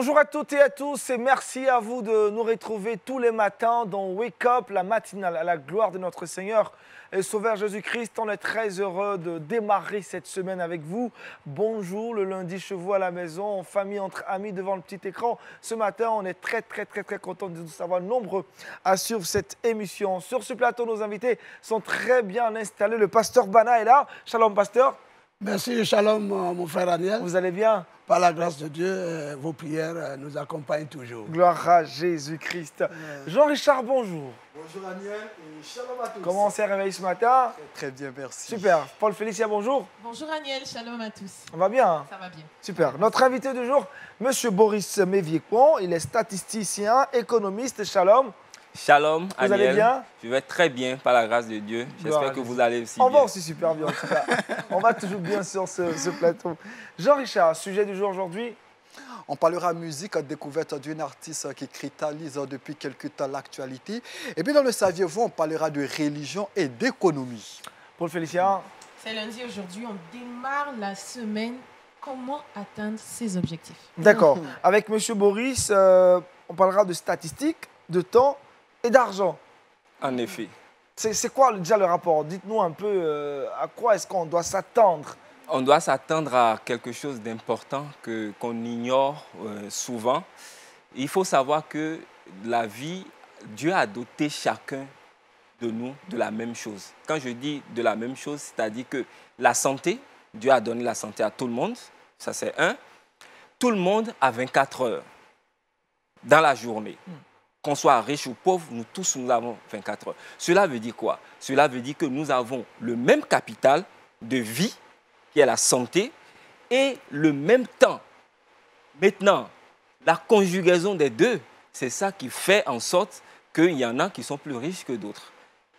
Bonjour à toutes et à tous et merci à vous de nous retrouver tous les matins dans Wake Up, la matinale à la gloire de notre Seigneur et Sauveur Jésus-Christ. On est très heureux de démarrer cette semaine avec vous. Bonjour le lundi chez vous à la maison, en famille, entre amis devant le petit écran. Ce matin, on est très content de nous savoir nombreux à suivre cette émission. Sur ce plateau, nos invités sont très bien installés. Le pasteur Bana est là. Shalom pasteur. Merci, shalom mon frère Aniel. Vous allez bien? Par la grâce de Dieu, vos prières nous accompagnent toujours. Gloire à Jésus-Christ. Jean-Richard, bonjour. Bonjour Aniel et shalom à tous. Comment on s'est réveillé ce matin? Très bien, merci. Super. Paul Félicia, bonjour. Bonjour Aniel, shalom à tous. On va bien, hein? Ça va bien. Super. Notre invité du jour, Monsieur Boris Méviécon. Il est statisticien, économiste. Shalom. Shalom, Aniel. Vous allez bien? Je vais très bien, par la grâce de Dieu. J'espère que vous allez aussi bien. On va aussi super bien. On va toujours bien sur ce plateau. Jean-Richard, sujet du jour aujourd'hui? On parlera musique, découverte d'une artiste qui cristallise depuis quelque temps l'actualité. Et puis dans le Saviez-vous, on parlera de religion et d'économie. Paul Félicia. C'est lundi aujourd'hui, on démarre la semaine. Comment atteindre ses objectifs? D'accord. Avec Monsieur Boris, on parlera de statistiques, de temps et d'argent. En effet. C'est quoi déjà le rapport? Dites-nous un peu à quoi est-ce qu'on doit s'attendre? On doit s'attendre à quelque chose d'important qu'on ignore souvent. Il faut savoir que la vie, Dieu a doté chacun de nous de la même chose. Quand je dis de la même chose, c'est-à-dire que la santé, Dieu a donné la santé à tout le monde, ça c'est un. Tout le monde a 24 heures dans la journée. Qu'on soit riche ou pauvre, nous tous, nous avons 24 heures. Cela veut dire quoi? Cela veut dire que nous avons le même capital de vie, qui est la santé, et le même temps. Maintenant, la conjugaison des deux, c'est ça qui fait en sorte qu'il y en a qui sont plus riches que d'autres.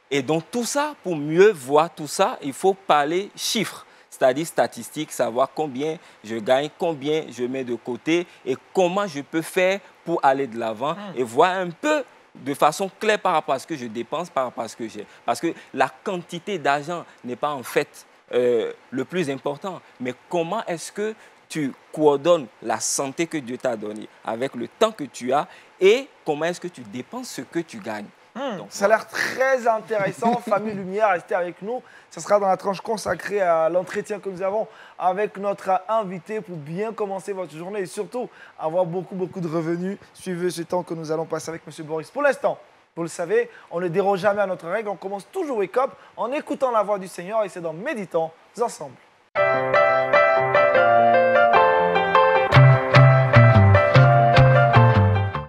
Et donc tout ça, pour mieux voir tout ça, il faut parler chiffres, c'est-à-dire statistiques, savoir combien je gagne, combien je mets de côté et comment je peux faire pour aller de l'avant et voir un peu de façon claire par rapport à ce que je dépense, par rapport à ce que j'ai. Parce que la quantité d'argent n'est pas en fait le plus important, mais comment est-ce que tu coordonnes la santé que Dieu t'a donnée avec le temps que tu as et comment est-ce que tu dépenses ce que tu gagnes. Donc, ça a l'air très intéressant. Famille Lumière, restez avec nous. Ça sera dans la tranche consacrée à l'entretien que nous avons avec notre invité pour bien commencer votre journée et surtout avoir beaucoup de revenus. Suivez ce temps que nous allons passer avec M. Boris. Pour l'instant, vous le savez, on ne déroge jamais à notre règle. On commence toujours Wake Up en écoutant la voix du Seigneur et c'est dans Méditons ensemble.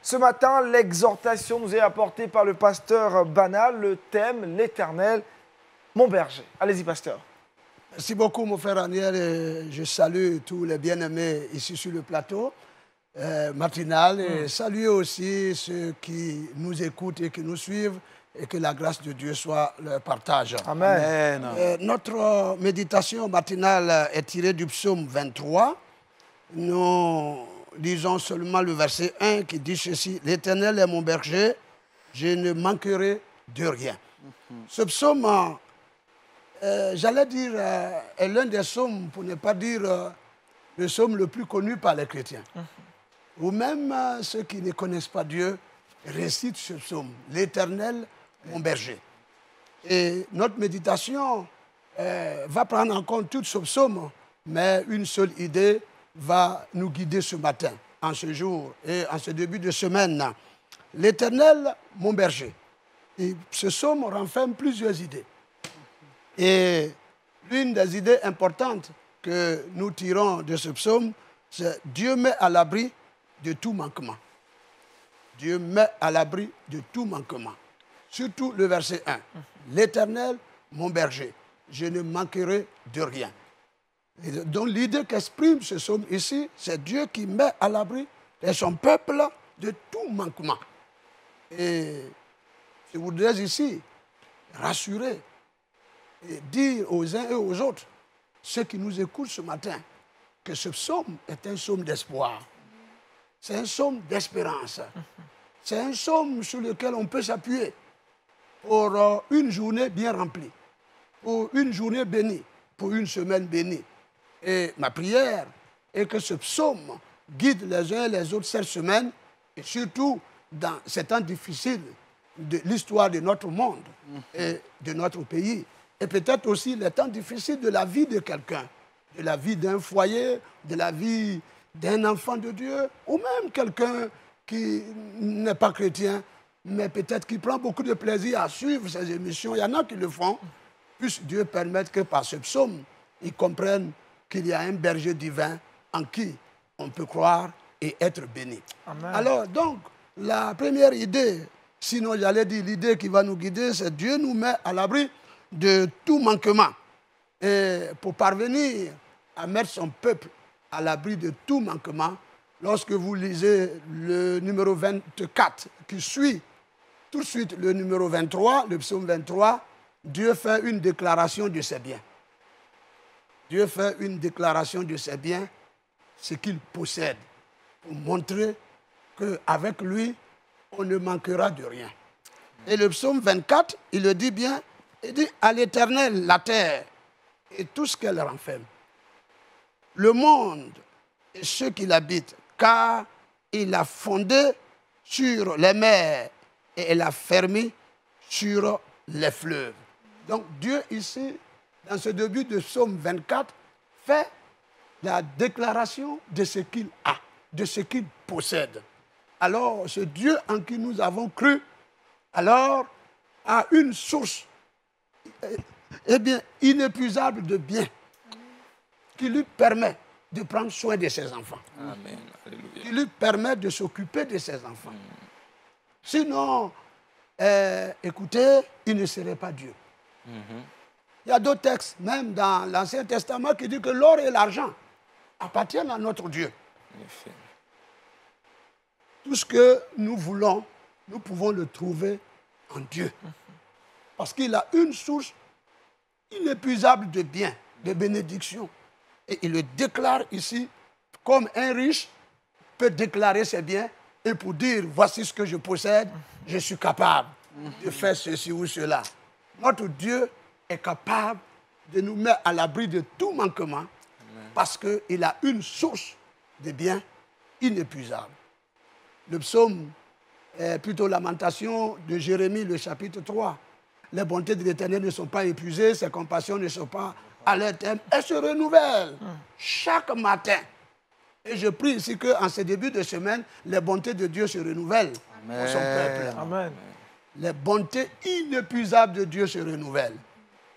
Ce matin, l'exhortation nous est apportée par le pasteur Bana, le thème, l'Éternel, mon berger. Allez-y, pasteur. Merci beaucoup, mon frère Aniel. Et je salue tous les bien-aimés ici sur le plateau matinal. Et saluer aussi ceux qui nous écoutent et qui nous suivent et que la grâce de Dieu soit leur partage. Amen. Notre méditation matinale est tirée du psaume 23. Nous lisons seulement le verset 1 qui dit ceci: « L'Éternel est mon berger, je ne manquerai de rien. » Ce psaume, j'allais dire, est l'un des psaumes, pour ne pas dire le psaume le plus connu par les chrétiens. Ou même ceux qui ne connaissent pas Dieu récitent ce psaume. « L'Éternel, mon berger. » Et notre méditation va prendre en compte tout ce psaume, mais une seule idée va nous guider ce matin, en ce jour et en ce début de semaine. L'Éternel, mon berger. Et ce psaume renferme plusieurs idées. Et l'une des idées importantes que nous tirons de ce psaume, c'est Dieu met à l'abri de tout manquement. Dieu met à l'abri de tout manquement. Surtout le verset 1. L'Éternel, mon berger, je ne manquerai de rien. Et donc l'idée qu'exprime ce psaume ici, c'est Dieu qui met à l'abri de son peuple de tout manquement. Et je voudrais ici rassurer et dire aux uns et aux autres, ceux qui nous écoutent ce matin, que ce psaume est un psaume d'espoir. C'est un psaume d'espérance. C'est un psaume sur lequel on peut s'appuyer pour une journée bien remplie, pour une journée bénie, pour une semaine bénie. Et ma prière est que ce psaume guide les uns et les autres cette semaine, et surtout dans ces temps difficiles de l'histoire de notre monde et de notre pays. Et peut-être aussi les temps difficiles de la vie de quelqu'un, de la vie d'un foyer, de la vie d'un enfant de Dieu, ou même quelqu'un qui n'est pas chrétien, mais peut-être qui prend beaucoup de plaisir à suivre ces émissions. Il y en a qui le font. Puisse Dieu permettre que par ce psaume, ils comprennent qu'il y a un berger divin en qui on peut croire et être béni. Amen. Alors, donc, la première idée, sinon j'allais dire l'idée qui va nous guider, c'est Dieu nous met à l'abri de tout manquement. Et pour parvenir à mettre son peuple à l'abri de tout manquement, lorsque vous lisez le numéro 24 qui suit tout de suite le numéro 23, le psaume 23, Dieu fait une déclaration de ses biens. Dieu fait une déclaration de ses biens, ce qu'il possède, pour montrer qu'avec lui, on ne manquera de rien. Et le psaume 24, il le dit bien, il dit « À l'Éternel, la terre et tout ce qu'elle renferme, le monde et ceux qui l'habitent, car il a fondé sur les mers et il a fermé sur les fleuves. » Donc Dieu ici, dans ce début de psaume 24, fait la déclaration de ce qu'il a, de ce qu'il possède. Alors ce Dieu en qui nous avons cru, alors a une source inépuisable de biens qui lui permet de prendre soin de ses enfants. Amen. Alléluia. Qui lui permet de s'occuper de ses enfants. Sinon, écoutez, il ne serait pas Dieu. Il y a d'autres textes, même dans l'Ancien Testament, qui disent que l'or et l'argent appartiennent à notre Dieu. En effet. Tout ce que nous voulons, nous pouvons le trouver en Dieu. Parce qu'il a une source inépuisable de biens, de bénédictions. Et il le déclare ici comme un riche peut déclarer ses biens et pour dire, voici ce que je possède, je suis capable de faire ceci ou cela. Notre Dieu est capable de nous mettre à l'abri de tout manquement parce qu'il a une source de biens inépuisable. Le psaume est plutôt lamentation de Jérémie, le chapitre 3. Les bontés de l'Éternel ne sont pas épuisées, ses compassions ne sont pas à leur terme. Elles se renouvellent chaque matin. Et je prie ici qu'en ce début de semaine, les bontés de Dieu se renouvellent pour son peuple. Amen. Les bontés inépuisables de Dieu se renouvellent.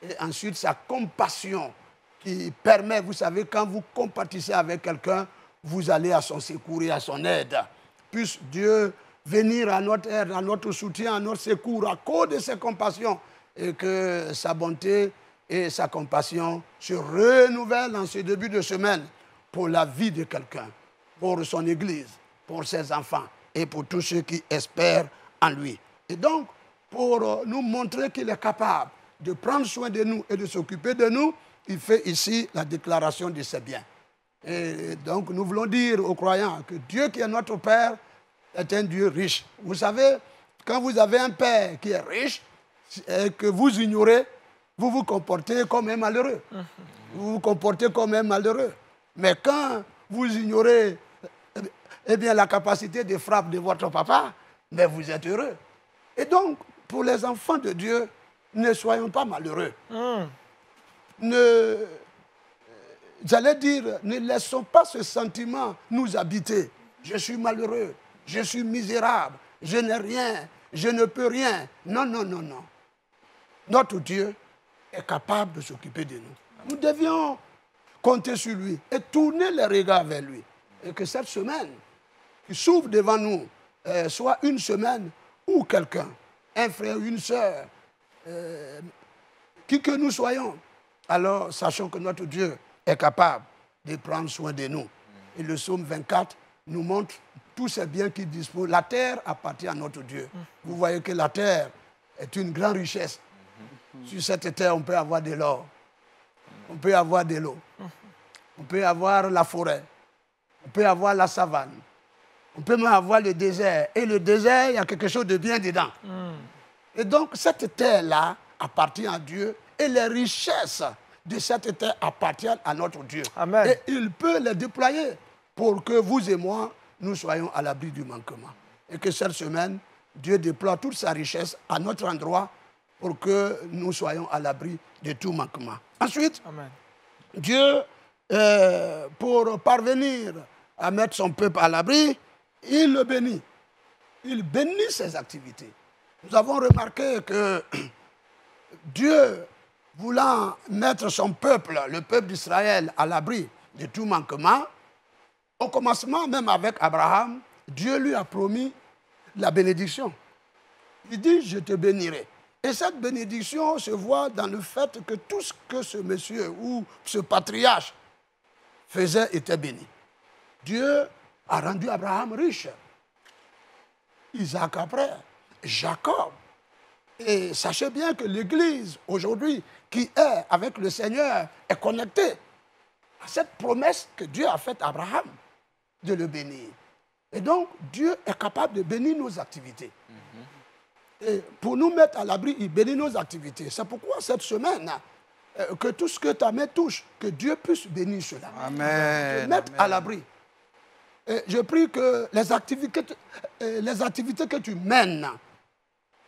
Et ensuite, sa compassion qui permet, vous savez, quand vous compatissez avec quelqu'un, vous allez à son secours et à son aide. Puisse Dieu venir à notre aide, à notre soutien, à notre secours, à cause de ses compassions, et que sa bonté et sa compassion se renouvellent en ce début de semaine pour la vie de quelqu'un, pour son Église, pour ses enfants et pour tous ceux qui espèrent en lui. Et donc, pour nous montrer qu'il est capable de prendre soin de nous et de s'occuper de nous, il fait ici la déclaration de ses biens. Et donc, nous voulons dire aux croyants que Dieu qui est notre Père est un Dieu riche. Vous savez, quand vous avez un Père qui est riche et que vous ignorez, vous vous comportez comme un malheureux. Vous vous comportez comme un malheureux. Mais quand vous ignorez la capacité de frappe de votre papa, mais vous êtes heureux. Et donc, pour les enfants de Dieu, ne soyons pas malheureux. J'allais dire, ne laissons pas ce sentiment nous habiter. Je suis malheureux, je suis misérable, je n'ai rien, je ne peux rien. Non, non, non, non. Notre Dieu est capable de s'occuper de nous. Nous devions compter sur lui et tourner les regards vers lui. Et que cette semaine qui s'ouvre devant nous soit une semaine où quelqu'un, un frère, une sœur, qui que nous soyons, alors sachons que notre Dieu est capable de prendre soin de nous. Et le psaume 24 nous montre tous ces biens qu'il dispose. La terre appartient à notre Dieu. Vous voyez que la terre est une grande richesse. Sur cette terre, on peut avoir de l'or, on peut avoir de l'eau, on peut avoir la forêt, on peut avoir la savane, on peut même avoir le désert. Et le désert, il y a quelque chose de bien dedans. Et donc, cette terre-là appartient à Dieu et les richesses de cette terre appartiennent à notre Dieu. Amen. Et il peut les déployer pour que vous et moi, nous soyons à l'abri du manquement. Et que cette semaine, Dieu déploie toute sa richesse à notre endroit pour que nous soyons à l'abri de tout manquement. Ensuite, Amen. Dieu, pour parvenir à mettre son peuple à l'abri, il le bénit. Il bénit ses activités. Nous avons remarqué que Dieu, voulant mettre son peuple, le peuple d'Israël, à l'abri de tout manquement, au commencement, même avec Abraham, Dieu lui a promis la bénédiction. Il dit, je te bénirai. Et cette bénédiction se voit dans le fait que tout ce que ce monsieur ou ce patriarche faisait était béni. Dieu a rendu Abraham riche. Isaac après, Jacob. Et sachez bien que l'Église, aujourd'hui, qui est avec le Seigneur, est connectée à cette promesse que Dieu a faite à Abraham de le bénir. Et donc, Dieu est capable de bénir nos activités. Et pour nous mettre à l'abri, il bénit nos activités. C'est pourquoi cette semaine, que tout ce que ta main touche, que Dieu puisse bénir cela. Amen. Te mettre à l'abri. Et je prie que les activités que tu mènes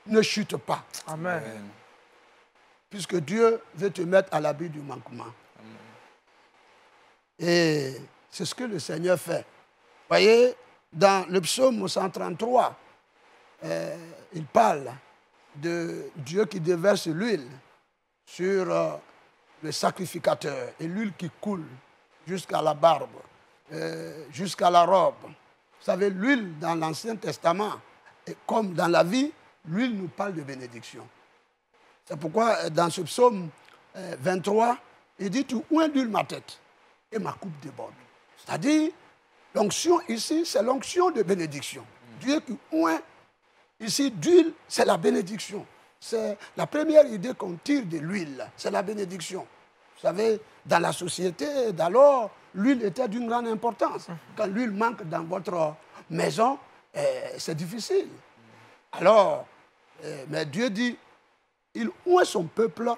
ne chutent pas. Amen. Puisque Dieu veut te mettre à l'abri du manquement. Et c'est ce que le Seigneur fait. Voyez, dans le psaume 133, il parle de Dieu qui déverse l'huile sur le sacrificateur et l'huile qui coule jusqu'à la barbe, jusqu'à la robe. Vous savez, l'huile dans l'Ancien Testament, et comme dans la vie, l'huile nous parle de bénédiction. C'est pourquoi dans ce psaume 23, il dit, tu oins d'huile ma tête et ma coupe déborde. C'est-à-dire, l'onction ici, c'est l'onction de bénédiction. Dieu qui oint ici d'huile, c'est la bénédiction. C'est la première idée qu'on tire de l'huile, c'est la bénédiction. Vous savez, dans la société d'alors, l'huile était d'une grande importance. Quand l'huile manque dans votre maison, c'est difficile. Alors, mais Dieu dit, il oint son peuple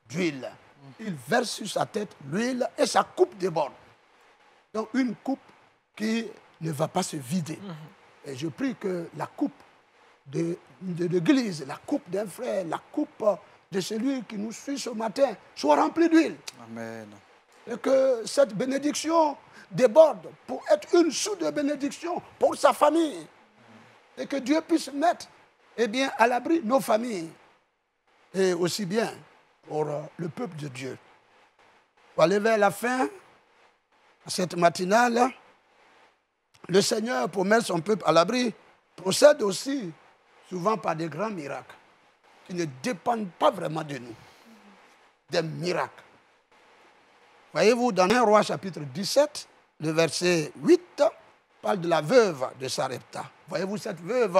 d'huile. Il verse sur sa tête l'huile et sa coupe déborde. Donc une coupe qui ne va pas se vider. Et je prie que la coupe de l'Église, la coupe d'un frère, la coupe de celui qui nous suit ce matin soit remplie d'huile. Amen. Et que cette bénédiction déborde pour être une source de bénédiction pour sa famille. Et que Dieu puisse mettre à l'abri nos familles. Et aussi bien pour le peuple de Dieu. Pour aller vers la fin, cette matinale, le Seigneur, pour mettre son peuple à l'abri, procède aussi souvent par des grands miracles qui ne dépendent pas vraiment de nous. Des miracles. Voyez-vous, dans 1 Roi chapitre 17, le verset 8 parle de la veuve de Sarepta. Voyez-vous, cette veuve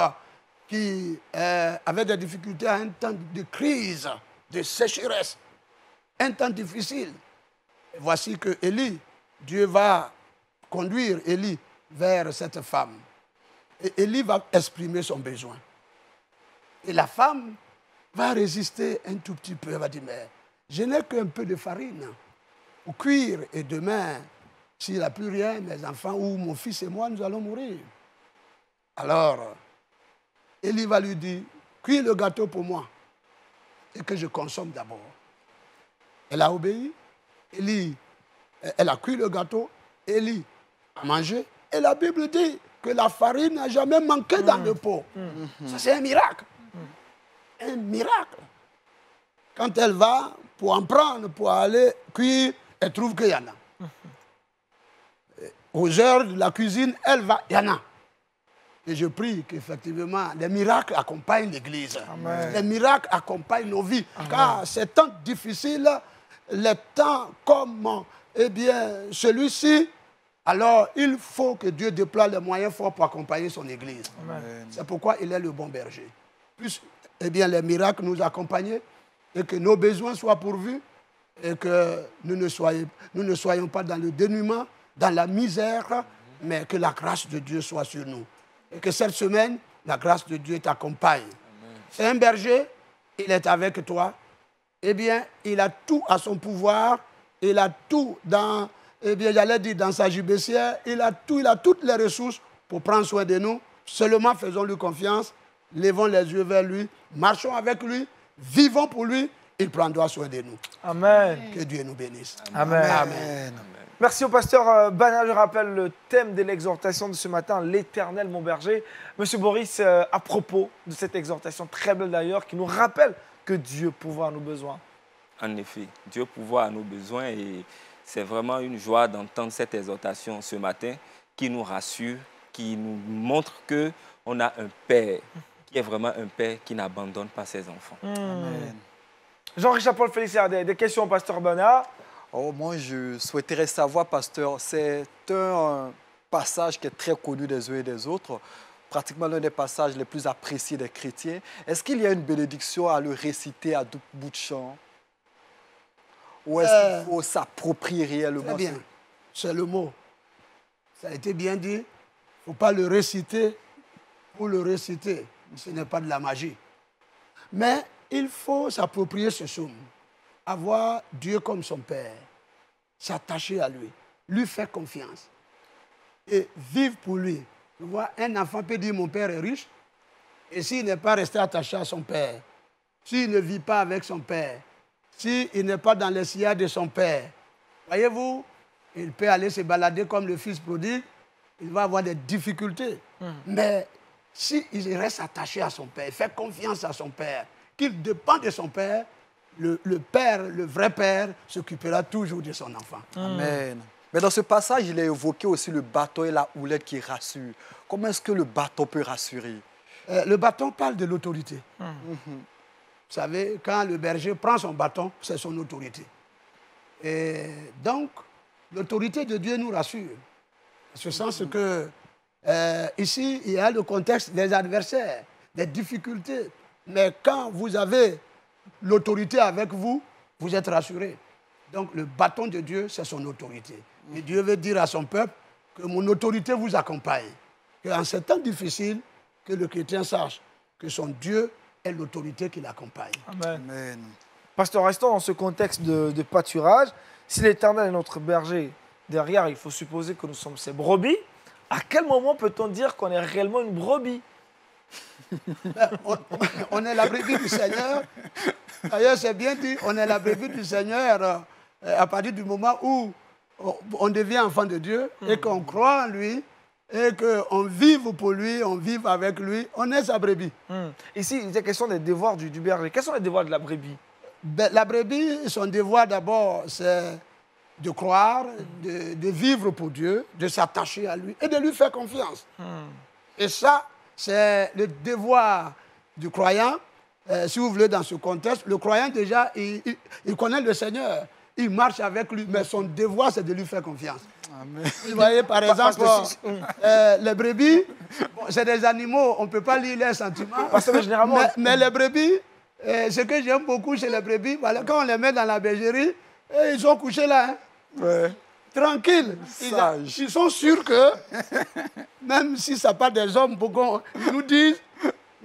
qui avait des difficultés à un temps de crise, de sécheresse, un temps difficile. Et voici que Élie, Dieu va conduire Élie vers cette femme. Et Élie va exprimer son besoin. Et la femme va résister un tout petit peu. Elle va dire, mais je n'ai qu'un peu de farine pour cuire. Et demain, s'il n'a plus rien, mes enfants ou mon fils et moi, nous allons mourir. Alors, Élie va lui dire, cuis le gâteau pour moi et que je consomme d'abord. Elle a obéi. Élie, elle a cuit le gâteau. Élie a mangé. Et la Bible dit que la farine n'a jamais manqué dans le pot. Ça, c'est un miracle. Un miracle. Quand elle va pour en prendre, pour aller cuire, elle trouve qu'il y en a. Aux heures de la cuisine, elle va, il y en a. Et je prie qu'effectivement, les miracles accompagnent l'Église. Les miracles accompagnent nos vies. Amen. Car ces temps difficiles, les temps comme celui-ci, alors il faut que Dieu déploie les moyens forts pour accompagner son Église. C'est pourquoi il est le bon berger. Puis, les miracles nous accompagnent et que nos besoins soient pourvus et que nous ne soyons pas dans le dénuement, dans la misère, mais que la grâce de Dieu soit sur nous. Et que cette semaine, la grâce de Dieu t'accompagne. C'est un berger, il est avec toi. Il a tout à son pouvoir, il a tout dans eh bien, j'allais dire, dans sa gibecière, il a toutes les ressources pour prendre soin de nous. Seulement faisons-lui confiance, levons les yeux vers lui, marchons avec lui, vivons pour lui, il prendra soin de nous. Amen. Que Dieu nous bénisse. Amen. Amen. Merci au pasteur Bana. Je rappelle le thème de l'exhortation de ce matin, l'Éternel, mon berger. Monsieur Boris, à propos de cette exhortation, très belle d'ailleurs, qui nous rappelle que Dieu pourvoit à nos besoins. En effet, Dieu pourvoit à nos besoins et c'est vraiment une joie d'entendre cette exhortation ce matin qui nous rassure, qui nous montre qu'on a un Père qui est vraiment un Père qui n'abandonne pas ses enfants. Amen. Jean-Richard Paul Félix, des questions au pasteur Bana. Oh, moi, je souhaiterais savoir, pasteur, c'est un passage qui est très connu des uns et des autres, pratiquement l'un des passages les plus appréciés des chrétiens. Est-ce qu'il y a une bénédiction à le réciter à tout bout de champ? Ou est-ce qu'il faut s'approprier réellement? Très bien, c'est le mot. Ça a été bien dit. Il ne faut pas le réciter pour le réciter. Ce n'est pas de la magie. Mais il faut s'approprier ce psaume. Avoir Dieu comme son Père. S'attacher à lui. Lui faire confiance. Et vivre pour lui. Tu vois, un enfant peut dire mon père est riche. Et s'il n'est pas resté attaché à son père, s'il ne vit pas avec son père, s'il n'est pas dans les sillages de son père, voyez-vous, il peut aller se balader comme le fils prodigue, il va avoir des difficultés. Mais s'il reste attaché à son père, fait confiance à son père, qu'il dépend de son père, le père, le vrai père, s'occupera toujours de son enfant. Amen. Mais dans ce passage, il est évoqué aussi le bâton et la houlette qui rassurent. Comment est-ce que le bâton peut rassurer? Le bâton parle de l'autorité. Vous savez, quand le berger prend son bâton, c'est son autorité. Et donc, l'autorité de Dieu nous rassure. En ce sens que, ici, il y a le contexte des adversaires, des difficultés. Mais quand vous avez l'autorité avec vous, vous êtes rassuré. Donc, le bâton de Dieu, c'est son autorité. Et Dieu veut dire à son peuple que mon autorité vous accompagne. Qu'en ces temps difficiles, que le chrétien sache que son Dieu est l'autorité qui l'accompagne. Amen. Amen. Pasteur, restons dans ce contexte de pâturage. Si l'Éternel est notre berger, derrière, il faut supposer que nous sommes ses brebis. À quel moment peut-on dire qu'on est réellement une brebis? On est la brebis du Seigneur. D'ailleurs, c'est bien dit, on est la brebis du Seigneur à partir du moment où on devient enfant de Dieu et qu'on croit en lui et qu'on vive pour lui, on vive avec lui, on est sa brebis. Ici, il est question des devoirs du berger. Quels sont les devoirs de la brebis? La brebis, son devoir d'abord, c'est de croire, de vivre pour Dieu, de s'attacher à lui et de lui faire confiance. Et ça, c'est le devoir du croyant. Si vous voulez, dans ce contexte, le croyant déjà, il connaît le Seigneur. Il marche avec lui, mais son devoir, c'est de lui faire confiance. Amen. Vous voyez, par exemple, les brebis, bon, c'est des animaux, on ne peut pas lire leurs sentiments. Parce que généralement... Mais les brebis, ce que j'aime beaucoup chez les brebis, voilà, quand on les met dans la bergerie, ils sont couchés là. Hein. Ouais. Tranquilles. Ils sont sûrs que, même si ça parle des hommes, ils nous disent,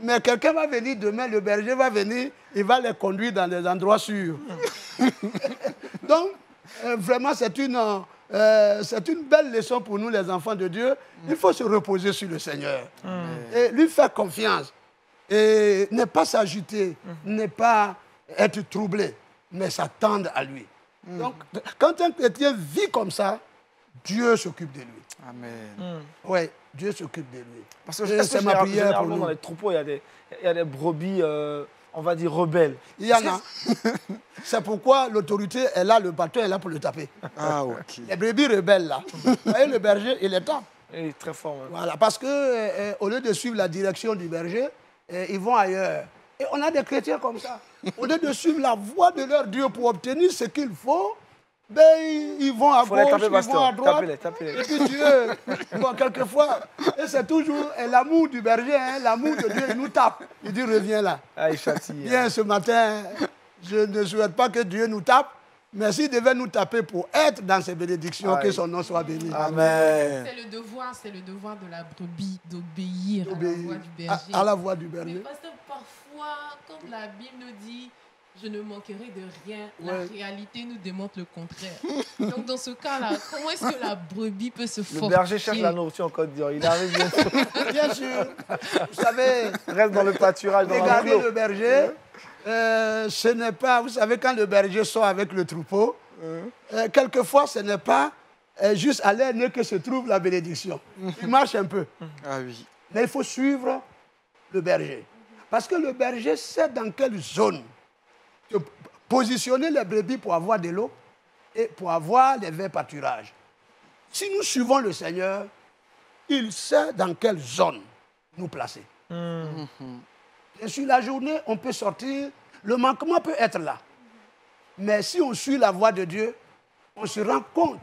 mais quelqu'un va venir demain, le berger va venir, il va les conduire dans des endroits sûrs. Donc, vraiment, c'est une belle leçon pour nous, les enfants de Dieu. Il faut se reposer sur le Seigneur et lui faire confiance. Et ne pas s'agiter, ne pas être troublé, mais s'attendre à lui. Donc, quand un chrétien vit comme ça, Dieu s'occupe de lui. Amen. Oui, Dieu s'occupe de lui. Parce que c'est ma prière pour généralement, nous. dans les troupeaux, il y a des brebis, on va dire, rebelles. Il y en a. C'est pourquoi l'autorité est là, le bâton est là pour le taper. Ah, ok. Les brebis rebelles, là. Vous voyez, le berger, il les tape. Il est très fort. Même. Voilà, parce que au lieu de suivre la direction du berger, ils vont ailleurs. Et on a des chrétiens comme ça. Au lieu de suivre la voie de leur Dieu pour obtenir ce qu'il faut, ben, ils vont à gauche, ils vont à droite. Tapez-les. Et puis Dieu, bon, quelquefois, et c'est toujours l'amour du berger, hein, l'amour de Dieu, il nous tape. Il dit, reviens là. Ah, il châtie. Bien, ce matin, je ne souhaite pas que Dieu nous tape, mais s'il devait nous taper pour être dans ses bénédictions, que son nom soit béni. Amen. C'est le devoir de la brebis d'obéir à la voix du berger. À la voix du Mais berger. parce que parfois, quand la Bible nous dit je ne manquerai de rien. Ouais. La réalité nous démontre le contraire. Donc, dans ce cas-là, comment est-ce que la brebis peut se Le fortifier? berger cherche la nourriture en Côte d'Ivoire. Il arrive bien sûr. Bien sûr. Vous savez, Reste dans le pâturage, dans regardez l'enclos. le berger. Ce n'est pas, vous savez, quand le berger sort avec le troupeau, quelquefois, ce n'est pas juste à l'air que se trouve la bénédiction. Il marche un peu. Ah oui. Mais il faut suivre le berger. Parce que le berger sait dans quelle zone positionner les brebis pour avoir de l'eau et pour avoir les verts pâturages. Si nous suivons le Seigneur, il sait dans quelle zone nous placer. Et sur la journée, on peut sortir, le manquement peut être là. Mais si on suit la voie de Dieu, on se rend compte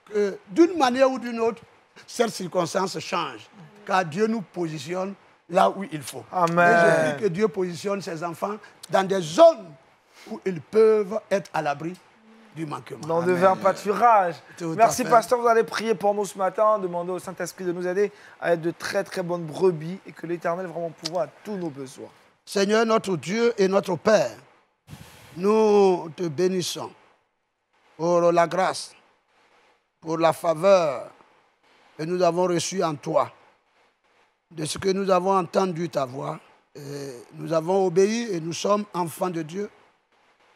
que d'une manière ou d'une autre, cette circonstance change. Car Dieu nous positionne là où il faut. Amen. Et je prie que Dieu positionne ses enfants dans des zones où ils peuvent être à l'abri du manquement. Dans de verts pâturages. Tout à Merci, fait. pasteur. Vous allez prier pour nous ce matin. Demander au Saint-Esprit de nous aider à être de très, très bonnes brebis et que l'Éternel vraiment pourvoie à tous nos besoins. Seigneur, notre Dieu et notre Père, nous te bénissons pour la grâce, pour la faveur que nous avons reçue en toi, de ce que nous avons entendu ta voix. Et nous avons obéi et nous sommes enfants de Dieu.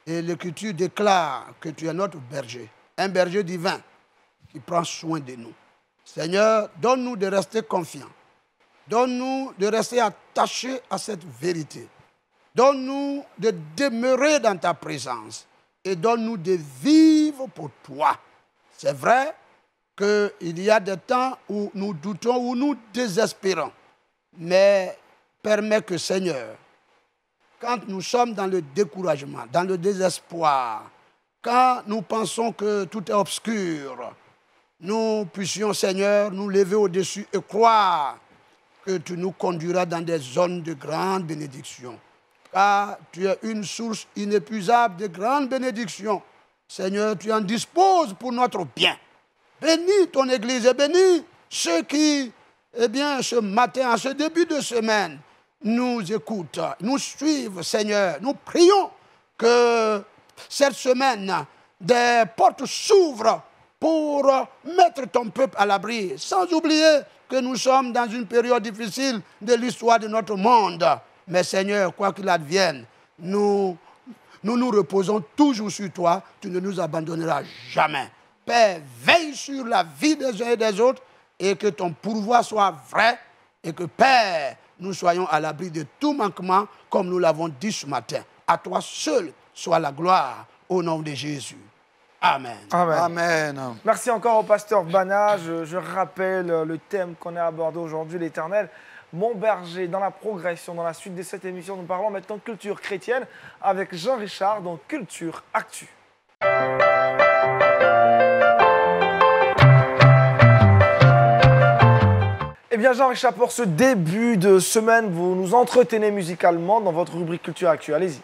Et l'Écriture déclare que tu es notre berger, un berger divin qui prend soin de nous. Seigneur, donne-nous de rester confiants. Donne-nous de rester attachés à cette vérité. Donne-nous de demeurer dans ta présence. Et donne-nous de vivre pour toi. C'est vrai qu'il y a des temps où nous doutons, où nous désespérons. Mais permets que, Seigneur, quand nous sommes dans le découragement, dans le désespoir, quand nous pensons que tout est obscur, nous puissions, Seigneur, nous lever au-dessus et croire que tu nous conduiras dans des zones de grande bénédiction. Car tu es une source inépuisable de grande bénédiction. Seigneur, tu en disposes pour notre bien. Bénis ton Église et bénis ceux qui, ce matin, en ce début de semaine, nous écoutent, nous suivent, Seigneur. Nous prions que cette semaine, des portes s'ouvrent pour mettre ton peuple à l'abri, sans oublier que nous sommes dans une période difficile de l'histoire de notre monde. Mais Seigneur, quoi qu'il advienne, nous nous reposons toujours sur toi, tu ne nous abandonneras jamais. Père, veille sur la vie des uns et des autres et que ton pourvoi soit vrai et que, Père, nous soyons à l'abri de tout manquement comme nous l'avons dit ce matin. À toi seul soit la gloire au nom de Jésus. Amen. Amen. Amen. Merci encore au pasteur Bana. Je rappelle le thème qu'on a abordé aujourd'hui, l'Éternel. Mon berger, dans la progression, dans la suite de cette émission, nous parlons maintenant culture chrétienne avec Jean Richard dans Culture Actu. Eh bien, Jean Richard, pour ce début de semaine, vous nous entretenez musicalement dans votre rubrique Culture Actu. Allez-y.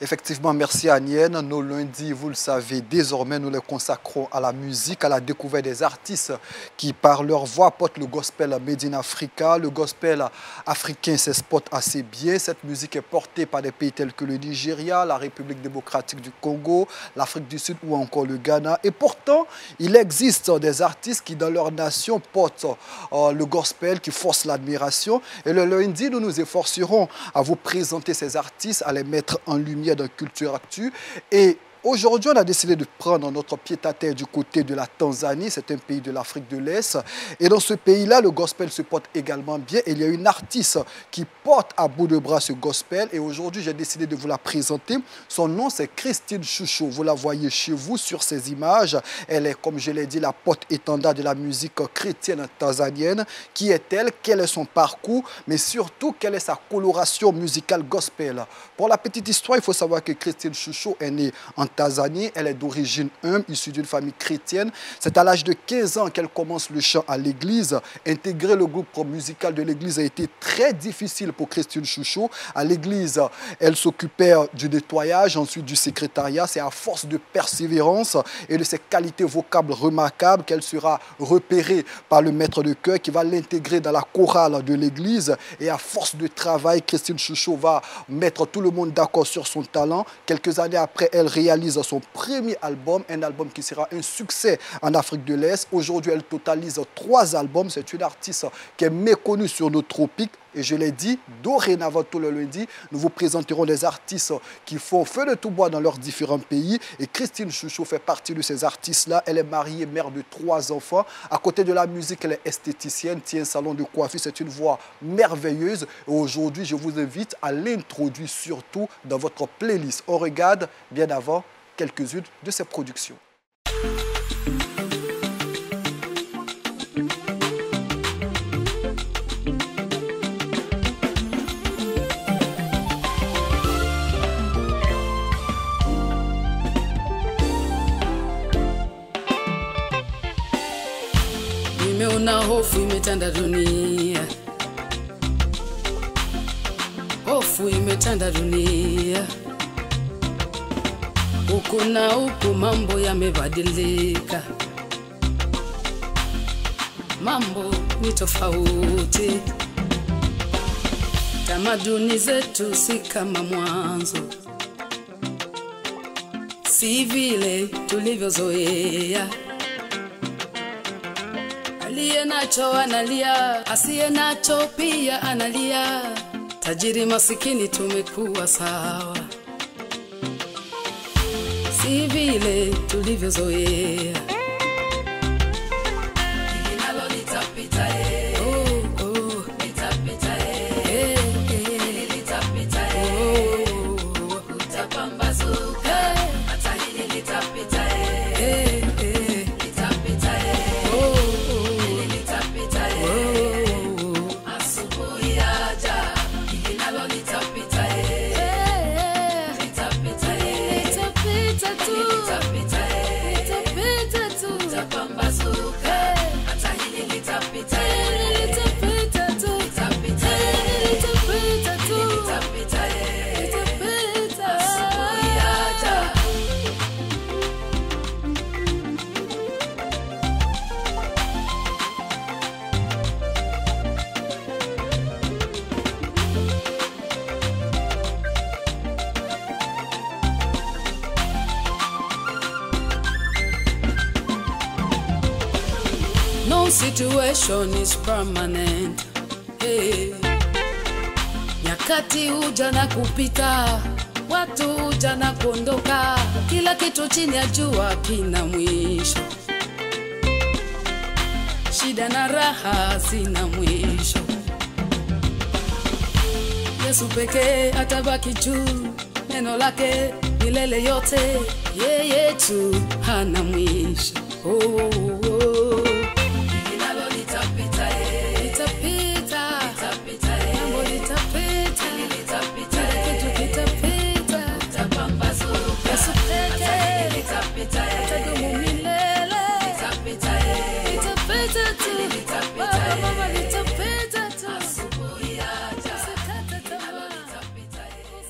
Effectivement, merci Anienne. Nos lundis, vous le savez, désormais, nous les consacrons à la musique, à la découverte des artistes qui, par leur voix, portent le gospel made in Africa. Le gospel africain s'exporte assez bien. Cette musique est portée par des pays tels que le Nigeria, la République démocratique du Congo, l'Afrique du Sud ou encore le Ghana. Et pourtant, il existe des artistes qui, dans leur nation, portent le gospel, qui forcent l'admiration. Et le lundi, nous nous efforcerons à vous présenter ces artistes, à les mettre en lumière de Culture Actu. Et aujourd'hui, on a décidé de prendre notre pied-à-terre du côté de la Tanzanie. C'est un pays de l'Afrique de l'Est. Et dans ce pays-là, le gospel se porte également bien. Et il y a une artiste qui porte à bout de bras ce gospel. Et aujourd'hui, j'ai décidé de vous la présenter. Son nom, c'est Christine Chouchou. Vous la voyez chez vous sur ces images. Elle est, comme je l'ai dit, la porte-étendard de la musique chrétienne tanzanienne. Qui est-elle? Quel est son parcours? Mais surtout, quelle est sa coloration musicale gospel? Pour la petite histoire, il faut savoir que Christine Chouchou est née en Tanzanie. Elle est d'origine humble, issue d'une famille chrétienne. C'est à l'âge de 15 ans qu'elle commence le chant à l'église. Intégrer le groupe musical de l'église a été très difficile pour Christine Chouchou. À l'église, elle s'occupait du nettoyage, ensuite du secrétariat. C'est à force de persévérance et de ses qualités vocables remarquables qu'elle sera repérée par le maître de chœur qui va l'intégrer dans la chorale de l'église. Et à force de travail, Christine Chouchou va mettre tout le monde d'accord sur son talent. Quelques années après, elle réalise son premier album, un album qui sera un succès en Afrique de l'Est. Aujourd'hui, elle totalise 3 albums. C'est une artiste qui est méconnue sur nos tropiques. Et je l'ai dit, dorénavant, tout le lundi, nous vous présenterons des artistes qui font feu de tout bois dans leurs différents pays. Et Christine Chouchou fait partie de ces artistes-là. Elle est mariée, mère de 3 enfants. À côté de la musique, elle est esthéticienne, tient un salon de coiffure. C'est une voix merveilleuse. Et aujourd'hui, je vous invite à l'introduire surtout dans votre playlist. On regarde bien avant quelques-unes de ses productions. Nimeona hofu imetanda dunia, hofu imetanda dunia, huku na huku mambo yamebadilika, mambo ni tofauti, tamaduni zetu si kama mwanzo, si vile tulivyozoea. Aliye nacho analia, asiye nacho pia analia. Tajiri masikini tumekuwa sawa, si vile tulivyozoea. Linalo litapita, oh, oh. Litapita, litapita, oh. Utapambazuka, hata hili litapita, litapita, oh. No situation is permanent. Hey. Nyakati huja na kupita, watu huja na kuondoka, kila kitu chini ya jua kina mwisho. Shida na raha zina mwisho. Yesu pekee atabaki juu, neno lake milele yote, yeye tu hana mwisho. Oh, oh, oh.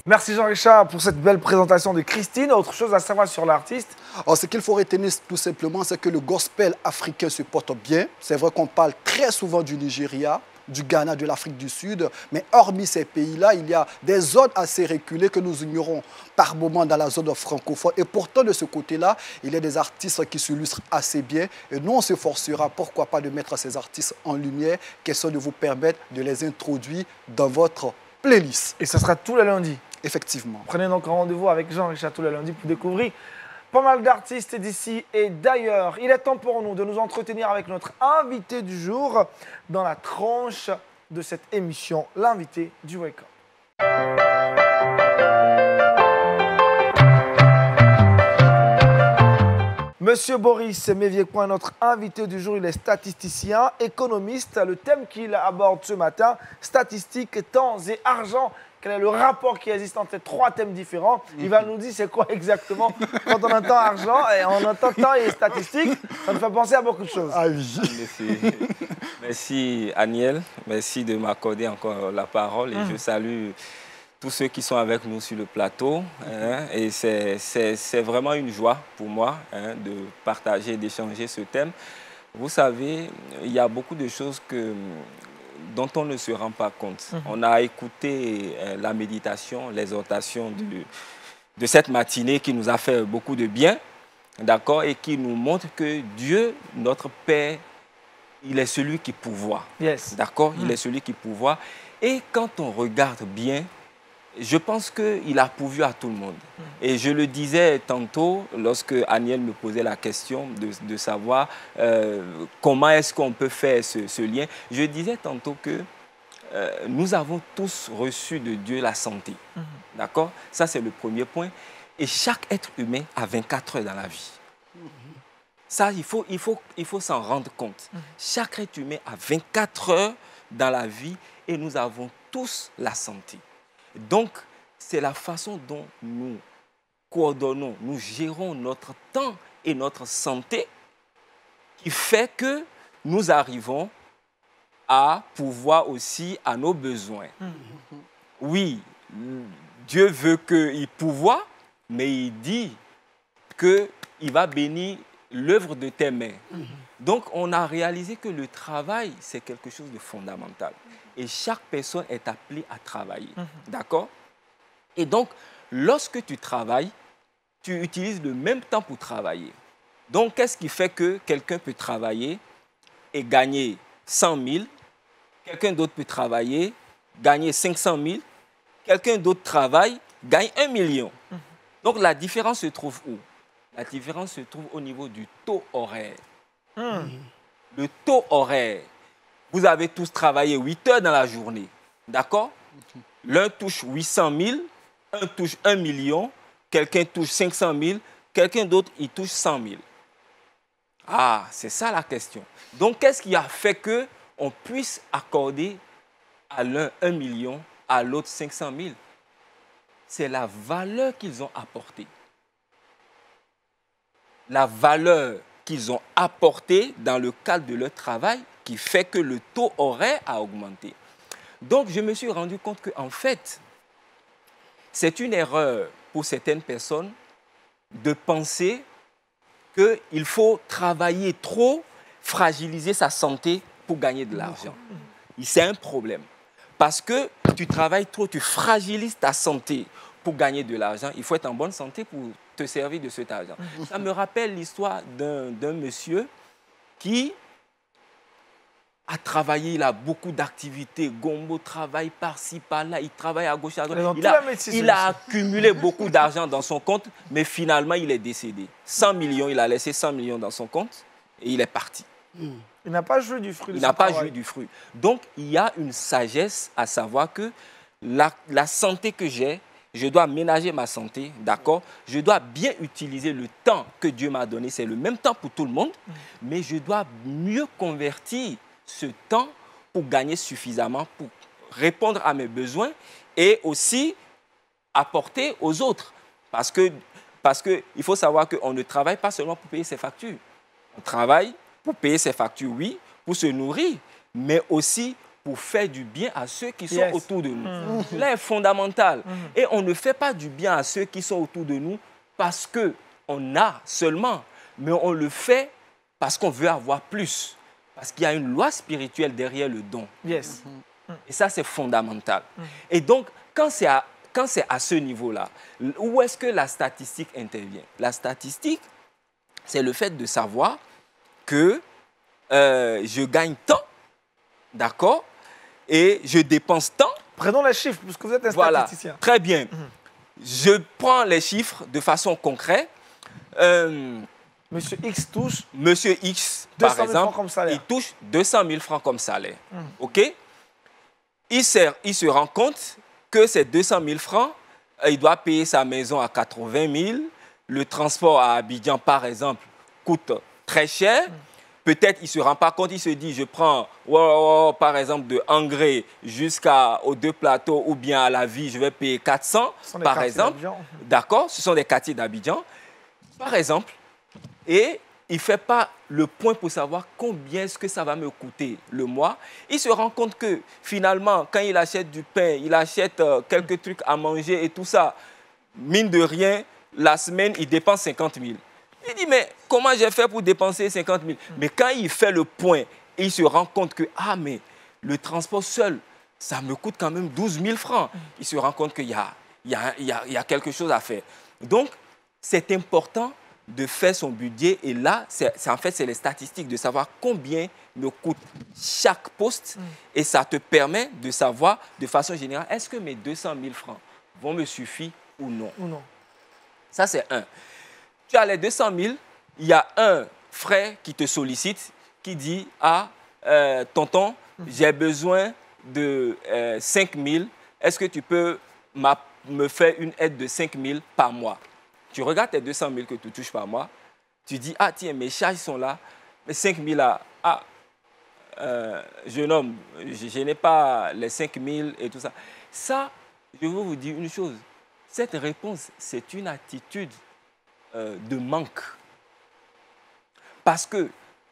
Merci Jean-Richard pour cette belle présentation de Christine. Autre chose à savoir sur l'artiste? Ce qu'il faut retenir tout simplement, c'est que le gospel africain se porte bien. C'est vrai qu'on parle très souvent du Nigeria, du Ghana, de l'Afrique du Sud, mais hormis ces pays-là, il y a des zones assez reculées que nous ignorons par moments dans la zone francophone. Et pourtant, de ce côté-là, il y a des artistes qui s'illustrent assez bien. Et nous, on s'efforcera, pourquoi pas, de mettre ces artistes en lumière, question de vous permettre de les introduire dans votre playlist. Et ça sera tous les lundis. Effectivement. Prenez donc rendez-vous avec Jean-Richard tous les lundis pour découvrir pas mal d'artistes d'ici et d'ailleurs. Il est temps pour nous de nous entretenir avec notre invité du jour dans la tranche de cette émission, l'invité du Wake Up. Monsieur Boris Mévier-Coin, notre invité du jour, il est statisticien, économiste. Le thème qu'il aborde ce matin, statistiques, temps et argent. quel est le rapport qui existe entre ces 3 thèmes différents. Il va nous dire c'est quoi exactement. Quand on entend argent et on entend temps et statistiques, ça nous fait penser à beaucoup de choses. Ah oui. Merci. Merci Aniel, merci de m'accorder encore la parole et je salue tous ceux qui sont avec nous sur le plateau. Hein, et c'est vraiment une joie pour moi de partager, d'échanger ce thème. Vous savez, il y a beaucoup de choses dont on ne se rend pas compte. On a écouté la méditation, l'exhortation de cette matinée qui nous a fait beaucoup de bien, d'accord, et qui nous montre que Dieu, notre Père, il est celui qui pourvoit. Yes. D'accord, il est celui qui pourvoit. Et quand on regarde bien, je pense qu'il a pourvu à tout le monde. Et je le disais tantôt, lorsque Aniel me posait la question de savoir comment est-ce qu'on peut faire ce lien, je disais tantôt que nous avons tous reçu de Dieu la santé. D'accord? Ça, c'est le premier point. Et chaque être humain a 24 heures dans la vie. Ça, il faut s'en rendre compte. Chaque être humain a 24 heures dans la vie et nous avons tous la santé. Donc, c'est la façon dont nous coordonnons, nous gérons notre temps et notre santé qui fait que nous arrivons à pourvoir aussi à nos besoins. Oui, Dieu veut qu'il pourvoie, mais il dit qu'il va bénir l'œuvre de tes mains. Donc, on a réalisé que le travail, c'est quelque chose de fondamental. Et chaque personne est appelée à travailler. D'accord? Et donc, lorsque tu travailles, tu utilises le même temps pour travailler. Donc, qu'est-ce qui fait que quelqu'un peut travailler et gagner 100 000, quelqu'un d'autre peut travailler, gagner 500 000, quelqu'un d'autre travaille, gagne 1 million. Donc, la différence se trouve où? La différence se trouve au niveau du taux horaire. Le taux horaire, vous avez tous travaillé 8 heures dans la journée. D'accord? L'un touche 800 000, un touche 1 million, quelqu'un touche 500 000, quelqu'un d'autre, il touche 100 000. Ah, c'est ça la question. Donc, qu'est-ce qui a fait qu'on puisse accorder à l'un 1 million, à l'autre 500 000? C'est la valeur qu'ils ont apportée. La valeur qu'ils ont apportée dans le cadre de leur travail qui fait que le taux horaire a augmenté. Donc, je me suis rendu compte qu'en fait, c'est une erreur pour certaines personnes de penser qu'il faut travailler trop, fragiliser sa santé pour gagner de l'argent. C'est un problème. Parce que tu travailles trop, tu fragilises ta santé pour gagner de l'argent. Il faut être en bonne santé pour te servir de cet argent. Ça me rappelle l'histoire d'un monsieur qui a travaillé, il a beaucoup d'activités. Gombo travaille par-ci, par-là, il travaille à gauche, à droite. Il a accumulé beaucoup d'argent dans son compte, mais finalement, il est décédé. 100 millions, il a laissé 100 millions dans son compte et il est parti. Il n'a pas joué du fruit. Il n'a pas joué du fruit. Donc, il y a une sagesse à savoir que la santé que j'ai, je dois ménager ma santé, d'accord? Je dois bien utiliser le temps que Dieu m'a donné. C'est le même temps pour tout le monde, mais je dois mieux convertir ce temps pour gagner suffisamment, pour répondre à mes besoins et aussi apporter aux autres. Parce que il faut savoir qu'on ne travaille pas seulement pour payer ses factures. On travaille pour payer ses factures, oui, pour se nourrir, mais aussi pour faire du bien à ceux qui sont autour de nous. Cela est fondamental. Et on ne fait pas du bien à ceux qui sont autour de nous parce qu'on a seulement, mais on le fait parce qu'on veut avoir plus. Parce qu'il y a une loi spirituelle derrière le don. Yes. Et ça, c'est fondamental. Et donc, quand c'est à ce niveau-là, où est-ce que la statistique intervient? La statistique, c'est le fait de savoir que je gagne tant, d'accord, et je dépense tant. Prenons les chiffres, puisque vous êtes un statisticien. Très bien. Je prends les chiffres de façon concrète. Monsieur X touche... Monsieur X, par exemple, il touche 200 000 francs comme salaire. OK? Il se rend compte que ces 200 000 francs, il doit payer sa maison à 80 000. Le transport à Abidjan, par exemple, coûte très cher. peut-être il ne se rend pas compte, il se dit, je prends, par exemple, de engrais jusqu'aux 2 plateaux ou bien à la vie, je vais payer 400, par exemple. D'accord, ce sont des quartiers d'Abidjan, par exemple. Et il ne fait pas le point pour savoir combien est-ce que ça va me coûter le mois. Il se rend compte que finalement, quand il achète du pain, il achète quelques trucs à manger et tout ça, mine de rien, la semaine, il dépense 50 000. Il dit, mais comment j'ai fait pour dépenser 50 000? Mais quand il fait le point, il se rend compte que, ah, mais le transport seul, ça me coûte quand même 12 000 francs. Il se rend compte qu'il y a quelque chose à faire. Donc, c'est important de faire son budget. Et là, en fait, c'est les statistiques, de savoir combien me coûte chaque poste. Et ça te permet de savoir, de façon générale, est-ce que mes 200 000 francs vont me suffire ou non? Ça, c'est un. Tu as les 200 000, il y a un frère qui te sollicite, qui dit, ah, tonton, j'ai besoin de 5 000. Est-ce que tu peux me faire une aide de 5 000 par mois? Tu regardes tes 200 000 que tu touches par mois, tu dis, ah tiens, mes charges sont là, mais 5 000 là, ah, jeune homme, je n'ai pas les 5 000 et tout ça. Ça, je veux vous dire une chose, cette réponse, c'est une attitude de manque. Parce que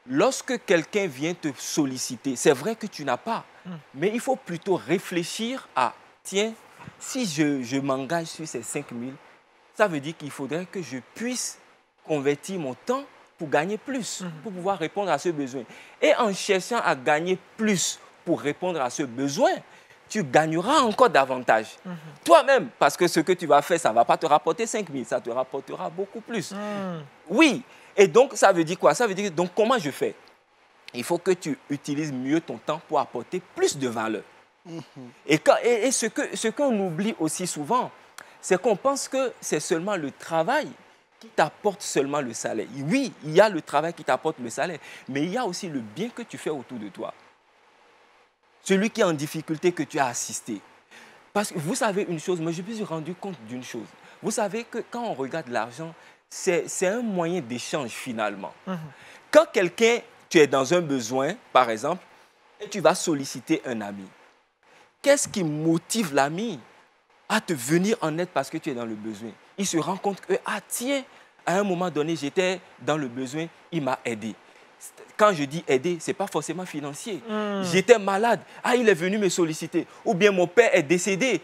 lorsque quelqu'un vient te solliciter, c'est vrai que tu n'as pas, mais il faut plutôt réfléchir à, tiens, si je m'engage sur ces 5 000, ça veut dire qu'il faudrait que je puisse convertir mon temps pour gagner plus, pour pouvoir répondre à ce besoin. Et en cherchant à gagner plus pour répondre à ce besoin, tu gagneras encore davantage. Toi-même, parce que ce que tu vas faire, ça ne va pas te rapporter 5 000, ça te rapportera beaucoup plus. Oui, et donc ça veut dire quoi? Ça veut dire, donc comment je fais? Il faut que tu utilises mieux ton temps pour apporter plus de valeur. Et ce qu'on oublie aussi souvent, c'est qu'on pense que c'est seulement le travail qui t'apporte seulement le salaire. Oui, il y a le travail qui t'apporte le salaire, mais il y a aussi le bien que tu fais autour de toi. Celui qui est en difficulté que tu as assisté. Parce que vous savez une chose, moi je me suis rendu compte d'une chose. Vous savez que quand on regarde l'argent, c'est un moyen d'échange finalement. Quand quelqu'un, tu es dans un besoin, par exemple, et tu vas solliciter un ami, qu'est-ce qui motive l'ami à te venir en aide parce que tu es dans le besoin? Il se rend compte que, ah tiens, à un moment donné, j'étais dans le besoin, il m'a aidé. Quand je dis aider, ce n'est pas forcément financier. J'étais malade, ah il est venu me solliciter. Ou bien mon père est décédé,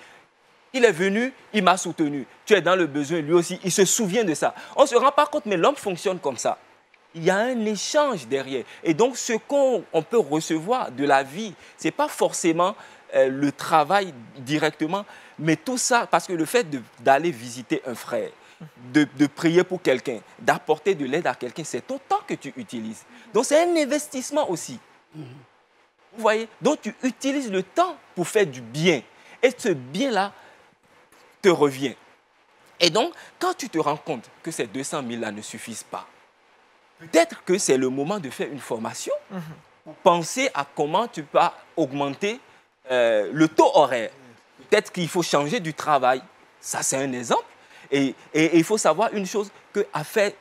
il est venu, il m'a soutenu. Tu es dans le besoin, lui aussi, il se souvient de ça. On ne se rend pas compte, mais l'homme fonctionne comme ça. Il y a un échange derrière. Et donc, ce qu'on peut recevoir de la vie, ce n'est pas forcément le travail directement, mais tout ça, parce que le fait d'aller visiter un frère, de prier pour quelqu'un, d'apporter de l'aide à quelqu'un, c'est ton temps que tu utilises. Donc, c'est un investissement aussi. Vous voyez? Donc, tu utilises le temps pour faire du bien. Et ce bien-là te revient. Et donc, quand tu te rends compte que ces 200 000-là ne suffisent pas, peut-être que c'est le moment de faire une formation pour penser à comment tu peux augmenter le taux horaire. Peut-être qu'il faut changer du travail. Ça, c'est un exemple. Et il faut savoir une chose, que à faire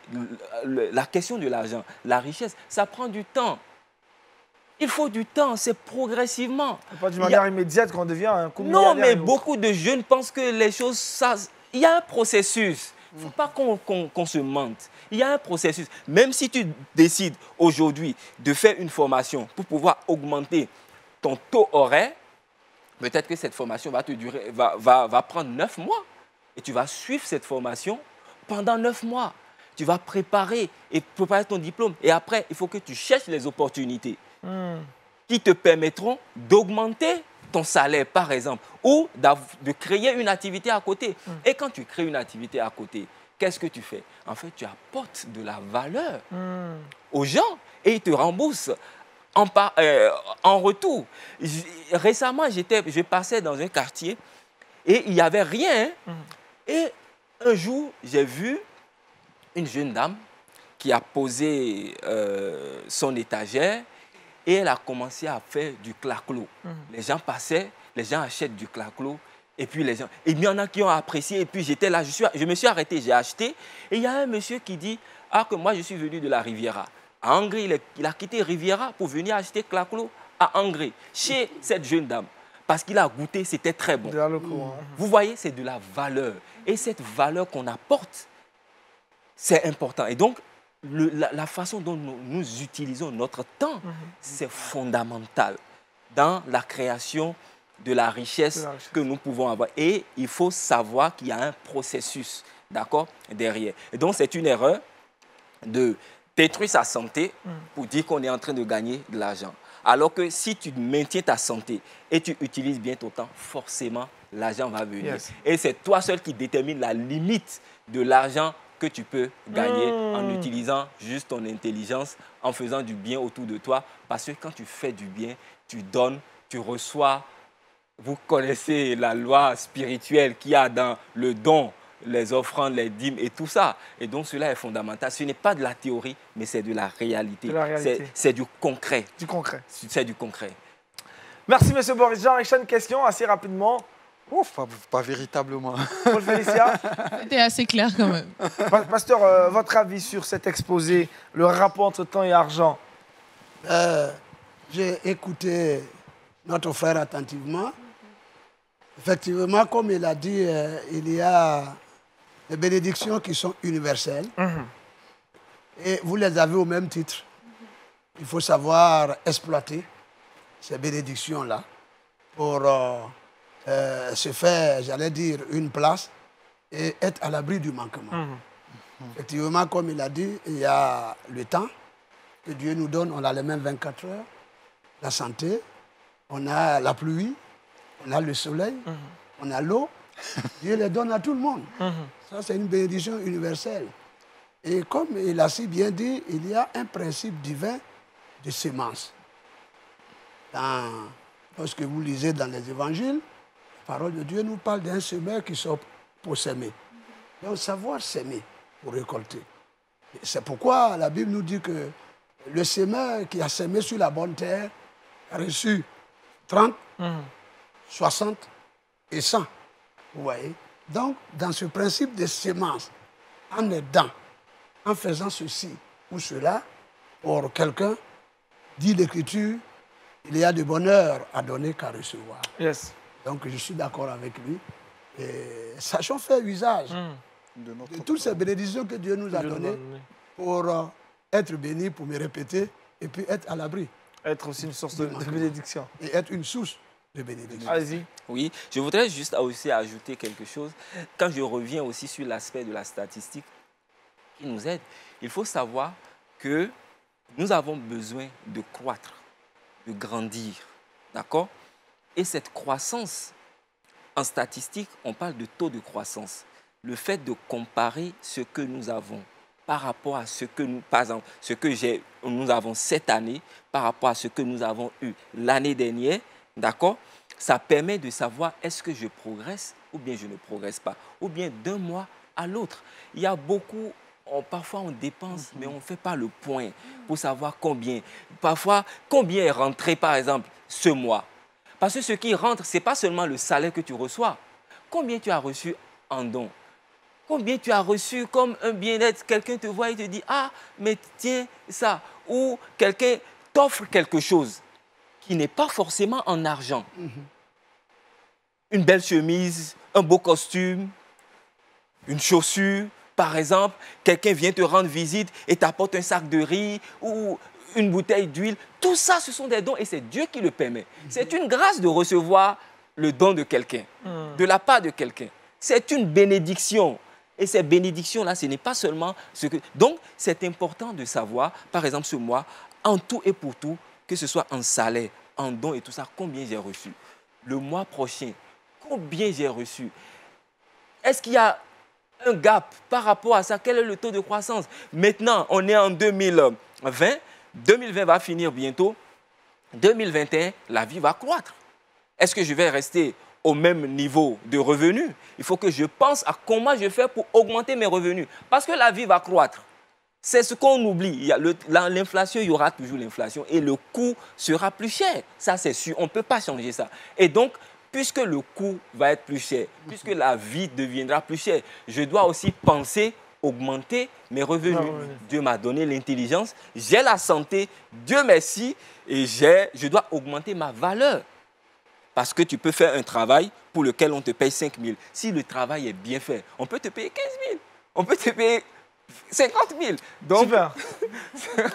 la question de l'argent, la richesse, ça prend du temps. Il faut du temps, c'est progressivement. Pas d'une manière immédiate qu'on devient un coup de Non, mais beaucoup de jeunes pensent que les choses, il y a un processus. Il ne faut pas qu'on se mente. Il y a un processus. Même si tu décides aujourd'hui de faire une formation pour pouvoir augmenter ton taux horaire, peut-être que cette formation va prendre 9 mois. Et tu vas suivre cette formation pendant 9 mois. Tu vas préparer ton diplôme. Et après, il faut que tu cherches les opportunités qui te permettront d'augmenter ton salaire, par exemple, ou de créer une activité à côté. Et quand tu crées une activité à côté, qu'est-ce que tu fais? En fait, tu apportes de la valeur aux gens et ils te remboursent en retour. Récemment, je passais dans un quartier et il n'y avait rien. Et un jour, j'ai vu une jeune dame qui a posé son étagère et elle a commencé à faire du claclo. Les gens passaient, les gens achètent du claclo. Et puis les gens, et il y en a qui ont apprécié. Et puis j'étais là, je me suis arrêté, j'ai acheté. Et il y a un monsieur qui dit, ah que moi je suis venu de la Riviera. À Angers, il a quitté Riviera pour venir acheter Claclo à Angers, chez cette jeune dame. Parce qu'il a goûté, c'était très bon. Vous voyez, c'est de la valeur. Et cette valeur qu'on apporte, c'est important. Et donc, la façon dont nous utilisons notre temps, c'est fondamental dans la création de la richesse que nous pouvons avoir. Et il faut savoir qu'il y a un processus, d'accord, derrière. Et donc, c'est une erreur de détruire sa santé pour dire qu'on est en train de gagner de l'argent. Alors que si tu maintiens ta santé et tu utilises bien ton temps, forcément, l'argent va venir. Yes. Et c'est toi seul qui détermine la limite de l'argent que tu peux gagner en utilisant juste ton intelligence, en faisant du bien autour de toi. Parce que quand tu fais du bien, tu donnes, tu reçois. Vous connaissez la loi spirituelle qu'il y a dans le don, les offrandes, les dîmes et tout ça. Et donc, cela est fondamental. Ce n'est pas de la théorie, mais c'est de la réalité. C'est du concret. Du concret. C'est du concret. Merci, M. Boris. Jean-Richard, une question assez rapidement. Ouf, pas véritablement. Paul Félicia. C'était assez clair quand même. Pasteur, votre avis sur cet exposé, le rapport entre temps et argent? J'ai écouté notre frère attentivement. Effectivement, comme il a dit, il y a des bénédictions qui sont universelles. Et vous les avez au même titre. Il faut savoir exploiter ces bénédictions-là pour se faire, j'allais dire, une place et être à l'abri du manquement. Effectivement, comme il a dit, il y a le temps que Dieu nous donne. On a les mêmes 24 heures. La santé, on a la pluie, on a le soleil, on a l'eau. Dieu les donne à tout le monde. Ça, c'est une bénédiction universelle. Et comme il a si bien dit, il y a un principe divin de sémence. Lorsque vous lisez dans les évangiles, la parole de Dieu nous parle d'un semeur qui sort pour s'aimer. Donc, savoir s'aimer pour récolter. C'est pourquoi la Bible nous dit que le semeur qui a semé sur la bonne terre a reçu 30, 60 et 100. Vous voyez? Donc, dans ce principe de sémence, en aidant, en faisant ceci ou cela, pour quelqu'un, dit l'Écriture, il y a du bonheur à donner qu'à recevoir. Yes. Donc, je suis d'accord avec lui. Et sachons faire usage de toutes ces bénédictions que Dieu nous a données pour être bénis, pour me répéter, et puis être à l'abri. Être aussi une source de bénédiction. Et être une source de bénédiction. Allez-y. Oui, je voudrais juste aussi ajouter quelque chose. Quand je reviens aussi sur l'aspect de la statistique qui nous aide, il faut savoir que nous avons besoin de croître, de grandir. D'accord? Et cette croissance, en statistique, on parle de taux de croissance. Le fait de comparer ce que nous avons par rapport à ce que nous, par exemple, ce que nous avons cette année, par rapport à ce que nous avons eu l'année dernière, d'accord? Ça permet de savoir est-ce que je progresse ou bien je ne progresse pas, ou bien d'un mois à l'autre. Il y a beaucoup, parfois on dépense, mais on ne fait pas le point pour savoir combien. Parfois, combien est rentré, par exemple, ce mois. Parce que ce qui rentre, ce n'est pas seulement le salaire que tu reçois. Combien tu as reçu en don? Combien tu as reçu comme un bien-être? Quelqu'un te voit et te dit « Ah, mais tiens ça ». Ou quelqu'un t'offre quelque chose qui n'est pas forcément en argent. Une belle chemise, un beau costume, une chaussure, par exemple. Quelqu'un vient te rendre visite et t'apporte un sac de riz ou une bouteille d'huile. Tout ça, ce sont des dons et c'est Dieu qui le permet. C'est une grâce de recevoir le don de quelqu'un, de la part de quelqu'un. C'est une bénédiction. Et ces bénédictions-là, ce n'est pas seulement ce que... Donc, c'est important de savoir, par exemple, ce mois, en tout et pour tout, que ce soit en salaire, en don et tout ça, combien j'ai reçu. Le mois prochain, combien j'ai reçu. Est-ce qu'il y a un gap par rapport à ça? Quel est le taux de croissance? Maintenant, on est en 2020. 2020 va finir bientôt. 2021, la vie va croître. Est-ce que je vais rester au même niveau de revenus? Il faut que je pense à comment je fais pour augmenter mes revenus. Parce que la vie va croître. C'est ce qu'on oublie. L'inflation, il y aura toujours l'inflation et le coût sera plus cher. Ça, c'est sûr. On ne peut pas changer ça. Et donc, puisque le coût va être plus cher, puisque la vie deviendra plus chère, je dois aussi penser augmenter mes revenus. Dieu m'a donné l'intelligence, j'ai la santé, Dieu merci, et je dois augmenter ma valeur. Parce que tu peux faire un travail pour lequel on te paye 5 000. Si le travail est bien fait, on peut te payer 15 000. On peut te payer 50 000. Donc... Super.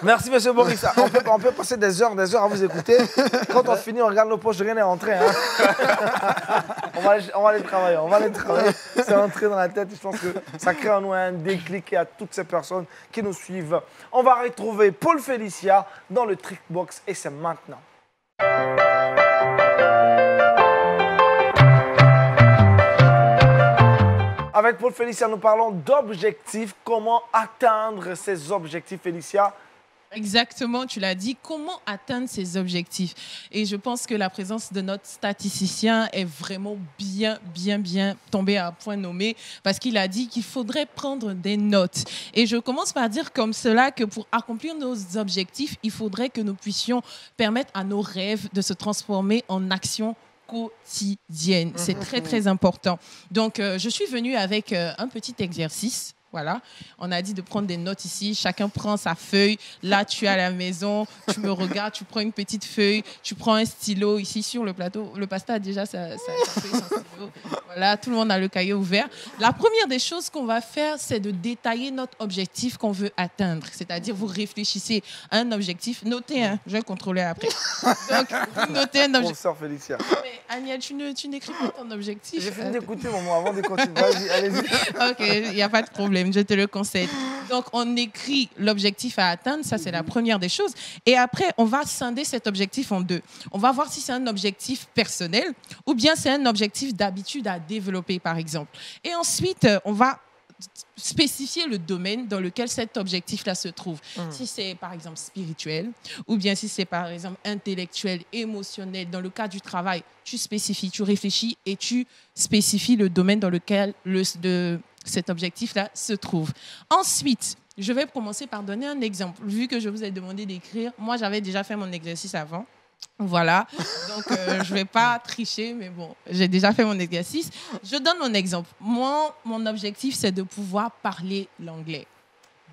Merci, M. Boris. On peut passer des heures à vous écouter. Quand on finit, on regarde nos poches, rien n'est rentré. Hein. on va aller travailler. C'est rentré dans la tête. Je pense que ça crée en nous un déclic à toutes ces personnes qui nous suivent. On va retrouver Paul Félicia dans le Trickbox et c'est maintenant. Avec Paul Félicia, nous parlons d'objectifs. Comment atteindre ces objectifs, Félicia? Exactement, tu l'as dit. Comment atteindre ces objectifs? Et je pense que la présence de notre statisticien est vraiment bien tombée à point nommé parce qu'il a dit qu'il faudrait prendre des notes. Et je commence par dire comme cela que pour accomplir nos objectifs, il faudrait que nous puissions permettre à nos rêves de se transformer en actions quotidienne. C'est très important. Donc, je suis venue avec un petit exercice. Voilà, on a dit de prendre des notes ici. Chacun prend sa feuille. Là, tu es à la maison, tu me regardes, tu prends une petite feuille, tu prends un stylo ici sur le plateau. Le pasteur a déjà sa feuille, son stylo. Voilà, tout le monde a le cahier ouvert. La première des choses qu'on va faire, c'est de détailler notre objectif qu'on veut atteindre. C'est-à-dire, vous réfléchissez à un objectif. Notez, hein, je vais contrôler après. Donc, vous notez un objectif. Bonsoir, Félicia. Mais Agnès, tu n'écris pas ton objectif. J'ai fini d'écouter, maman, avant de continuer. Vas-y, allez-y. Ok, il n'y a pas de problème. Je te le conseille. Donc, on écrit l'objectif à atteindre. Ça, c'est la première des choses. Et après, on va scinder cet objectif en deux. On va voir si c'est un objectif personnel ou bien c'est un objectif d'habitude à développer, par exemple. Et ensuite, on va spécifier le domaine dans lequel cet objectif-là se trouve. Si c'est, par exemple, spirituel, ou bien si c'est, par exemple, intellectuel, émotionnel, dans le cas du travail, tu spécifies, tu réfléchis et tu spécifies le domaine dans lequel cet objectif-là se trouve. Ensuite, je vais commencer par donner un exemple. Vu que je vous ai demandé d'écrire, moi, j'avais déjà fait mon exercice avant. Voilà, donc je ne vais pas tricher, mais bon, j'ai déjà fait mon exercice. Je donne mon exemple. Moi, mon objectif, c'est de pouvoir parler l'anglais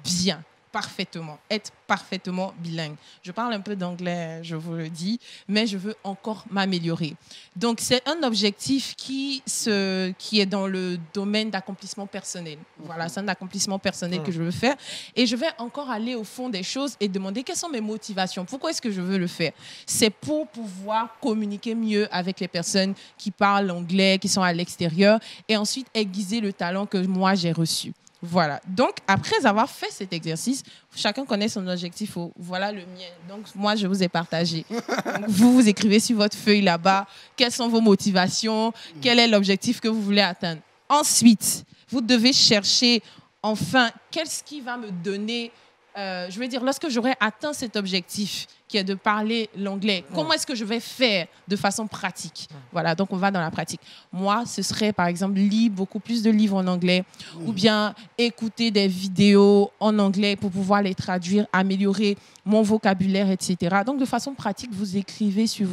bien, parfaitement, être parfaitement bilingue. Je parle un peu d'anglais, je vous le dis, mais je veux encore m'améliorer. Donc, c'est un objectif qui est dans le domaine d'accomplissement personnel. Voilà, c'est un accomplissement personnel que je veux faire. Et je vais encore aller au fond des choses et demander quelles sont mes motivations. Pourquoi est-ce que je veux le faire? C'est pour pouvoir communiquer mieux avec les personnes qui parlent anglais, qui sont à l'extérieur, et ensuite aiguiser le talent que moi, j'ai reçu. Voilà. Donc, après avoir fait cet exercice, chacun connaît son objectif. Voilà le mien. Donc, moi, je vous ai partagé. Donc, vous écrivez sur votre feuille là-bas quelles sont vos motivations, quel est l'objectif que vous voulez atteindre. Ensuite, vous devez chercher, enfin, qu'est-ce qui va me donner... je veux dire, lorsque j'aurai atteint cet objectif, qui est de parler l'anglais, comment est-ce que je vais faire de façon pratique? Voilà, donc on va dans la pratique. Moi, ce serait, par exemple, lire beaucoup plus de livres en anglais ou bien écouter des vidéos en anglais pour pouvoir les traduire, améliorer mon vocabulaire, etc. Donc, de façon pratique, vous écrivez sur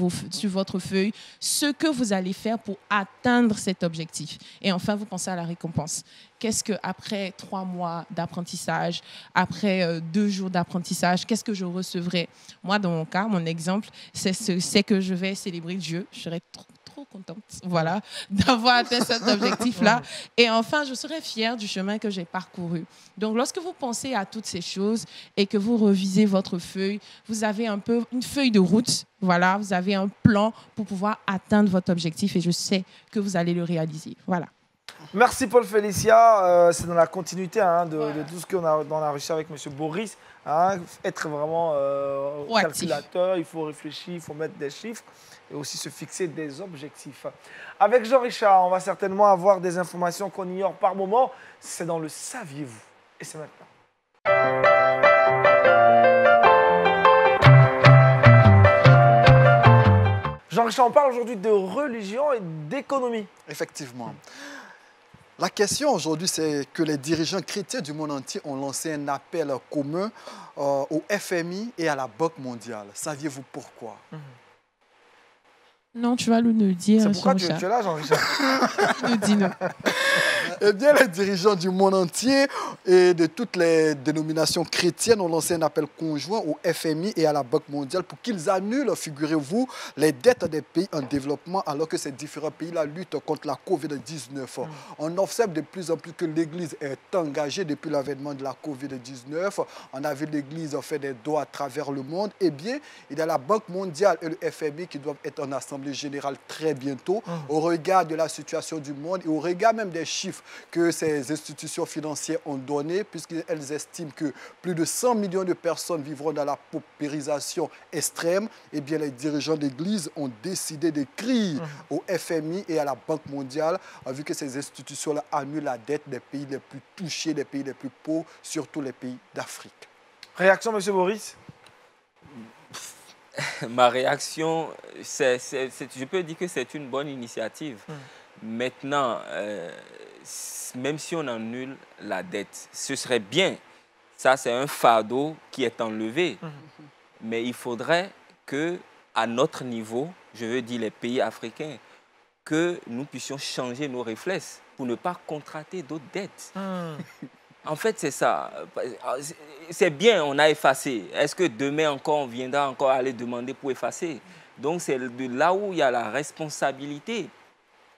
votre feuille ce que vous allez faire pour atteindre cet objectif. Et enfin, vous pensez à la récompense. Qu'est-ce qu'après 3 mois d'apprentissage, après 2 jours d'apprentissage, qu'est-ce que je recevrai? Moi, dans mon cas, mon exemple, c'est que je vais célébrer Dieu. Je serai trop contente, voilà, d'avoir atteint cet objectif-là. Et enfin, je serai fière du chemin que j'ai parcouru. Donc, lorsque vous pensez à toutes ces choses et que vous revisez votre feuille, vous avez un peu une feuille de route. Voilà, vous avez un plan pour pouvoir atteindre votre objectif et je sais que vous allez le réaliser. Voilà. Merci Paul Félicia, c'est dans la continuité de tout ce qu'on a réussi avec M. Boris. Être vraiment calculateur, il faut réfléchir, il faut mettre des chiffres et aussi se fixer des objectifs. Avec Jean-Richard, on va certainement avoir des informations qu'on ignore par moment. C'est dans le Saviez-vous? Et c'est maintenant. Jean-Richard, on parle aujourd'hui de religion et d'économie. Effectivement. La question aujourd'hui, c'est que les dirigeants chrétiens du monde entier ont lancé un appel commun au FMI et à la Banque mondiale. Saviez-vous pourquoi? Non, tu vas nous le dire. C'est pourquoi tu es là, Jean-Richard. Nous dis-nous. Eh bien, les dirigeants du monde entier et de toutes les dénominations chrétiennes ont lancé un appel conjoint au FMI et à la Banque mondiale pour qu'ils annulent, figurez-vous, les dettes des pays en développement alors que ces différents pays-là luttent contre la COVID-19. On observe de plus en plus que l'Église est engagée depuis l'avènement de la COVID-19. On a vu l'Église faire des dons à travers le monde. Eh bien, il y a la Banque mondiale et le FMI qui doivent être en assemblée générale très bientôt au regard de la situation du monde et au regard même des chiffres que ces institutions financières ont donnés, puisqu'elles estiment que plus de 100 millions de personnes vivront dans la paupérisation extrême. Eh bien, les dirigeants d'Église ont décidé d'écrire au FMI et à la Banque mondiale, vu que ces institutions-là annulent la dette des pays les plus touchés, des pays les plus pauvres, surtout les pays d'Afrique. Réaction, M. Boris? Ma réaction, je peux dire que c'est une bonne initiative. Maintenant, même si on annule la dette, ce serait bien. Ça, c'est un fardeau qui est enlevé. Mais il faudrait que, à notre niveau, je veux dire les pays africains, que nous puissions changer nos réflexes pour ne pas contracter d'autres dettes. En fait, c'est ça. C'est bien, on a effacé. Est-ce que demain encore, on viendra encore aller demander pour effacer? Donc, c'est de là où il y a la responsabilité,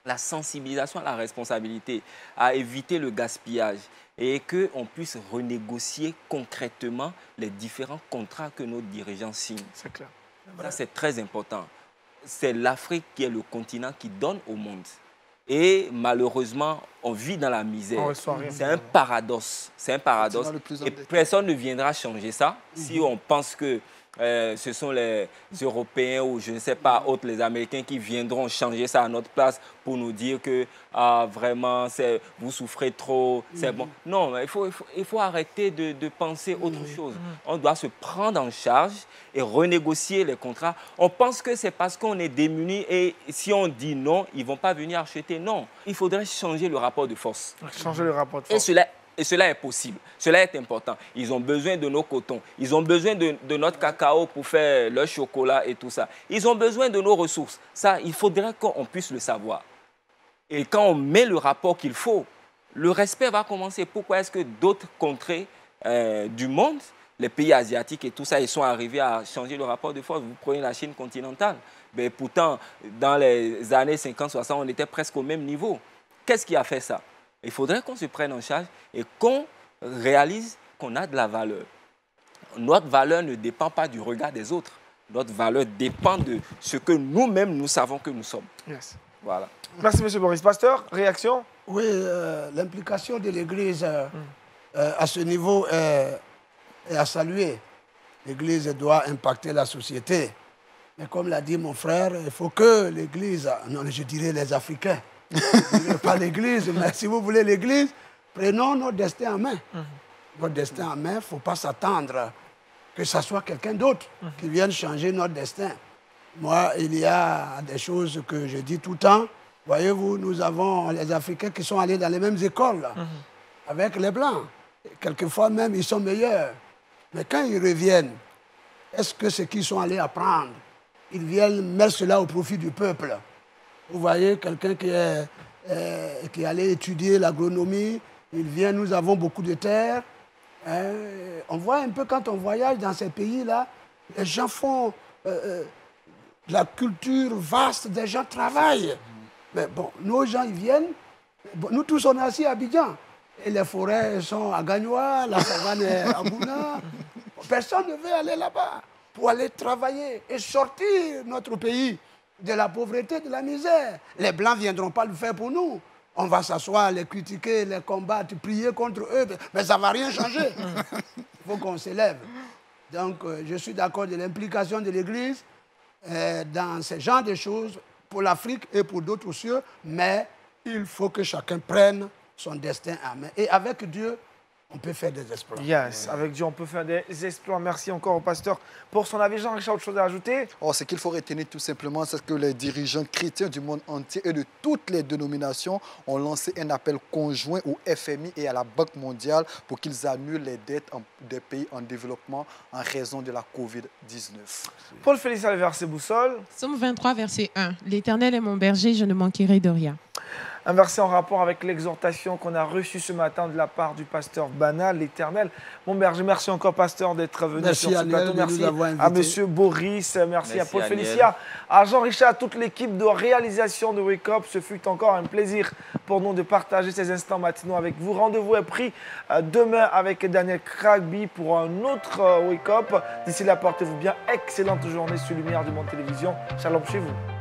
la sensibilisation à la responsabilité, à éviter le gaspillage et qu'on puisse renégocier concrètement les différents contrats que nos dirigeants signent. C'est clair. Ça, c'est très important. C'est l'Afrique qui est le continent qui donne au monde. Et malheureusement, on vit dans la misère. C'est un paradoxe. C'est un paradoxe. Et personne ne viendra changer ça si on pense que ce sont les Européens ou je ne sais pas, autres, les Américains qui viendront changer ça à notre place pour nous dire que vraiment, vous souffrez trop, c'est bon. Non, il faut arrêter de penser autre chose. On doit se prendre en charge et renégocier les contrats. On pense que c'est parce qu'on est démunis et si on dit non, ils ne vont pas venir acheter. Non, il faudrait changer le rapport de force. Changer le rapport de force. Et cela est possible, cela est important. Ils ont besoin de nos cotons, ils ont besoin de notre cacao pour faire leur chocolat et tout ça. Ils ont besoin de nos ressources. Ça, il faudrait qu'on puisse le savoir. Et quand on met le rapport qu'il faut, le respect va commencer. Pourquoi est-ce que d'autres contrées du monde, les pays asiatiques et tout ça, ils sont arrivés à changer le rapport de force? Vous prenez la Chine continentale. Mais pourtant, dans les années 50-60, on était presque au même niveau. Qu'est-ce qui a fait ça? Il faudrait qu'on se prenne en charge et qu'on réalise qu'on a de la valeur. Notre valeur ne dépend pas du regard des autres. Notre valeur dépend de ce que nous-mêmes, nous savons que nous sommes. Yes. Voilà. Merci, M. Boris. Pasteur, réaction? Oui, l'implication de l'Église à ce niveau est à saluer. L'Église doit impacter la société. Mais comme l'a dit mon frère, il faut que l'Église, non, je dirais les Africains, pas l'Église, mais si vous voulez l'Église, prenons notre destin en main. Notre destin en main, il ne faut pas s'attendre que ce soit quelqu'un d'autre qui vienne changer notre destin. Moi, il y a des choses que je dis tout le temps. Voyez-vous, nous avons les Africains qui sont allés dans les mêmes écoles là, avec les Blancs. Quelquefois même, ils sont meilleurs. Mais quand ils reviennent, est-ce que ce qu'ils sont allés apprendre, ils viennent mettre cela au profit du peuple? Vous voyez, quelqu'un qui est allé étudier l'agronomie, il vient, nous avons beaucoup de terres. On voit un peu quand on voyage dans ces pays-là, les gens font de la culture vaste, des gens travaillent. Mais bon, nos gens, ils viennent, bon, nous tous on est assis à Abidjan. Et les forêts sont à Gagnoa, la savane est à Bouna. Personne ne veut aller là-bas pour aller travailler et sortir notre pays de la pauvreté, de la misère. Les Blancs ne viendront pas le faire pour nous. On va s'asseoir, les critiquer, les combattre, prier contre eux, mais ça ne va rien changer. Il faut qu'on s'élève. Donc, je suis d'accord de l'implication de l'Église dans ce genre de choses pour l'Afrique et pour d'autres aussi, mais il faut que chacun prenne son destin en main. Et avec Dieu, on peut faire des exploits. Yes, avec Dieu, on peut faire des exploits. Merci encore au pasteur pour son avis. Jean-Richard, autre chose à ajouter? Ce qu'il faut retenir tout simplement, c'est que les dirigeants chrétiens du monde entier et de toutes les dénominations ont lancé un appel conjoint au FMI et à la Banque mondiale pour qu'ils annulent les dettes des pays en développement en raison de la COVID-19. Paul Félicien, le verset boussole. Psaume 23, verset 1. L'Éternel est mon berger, je ne manquerai de rien. Un verset en rapport avec l'exhortation qu'on a reçue ce matin de la part du pasteur Banal, l'Éternel. Mon berger, merci encore, pasteur, d'être venu sur ce plateau. Merci à monsieur Boris, merci à Paul Aniel. Félicia, à Jean-Richard, à toute l'équipe de réalisation de Wake Up. Ce fut encore un plaisir pour nous de partager ces instants matinaux avec vous. Rendez-vous est pris demain avec Daniel Kragby pour un autre Wake Up. D'ici là, portez-vous bien. Excellente journée sur Lumière du Monde Télévision. Shalom chez vous.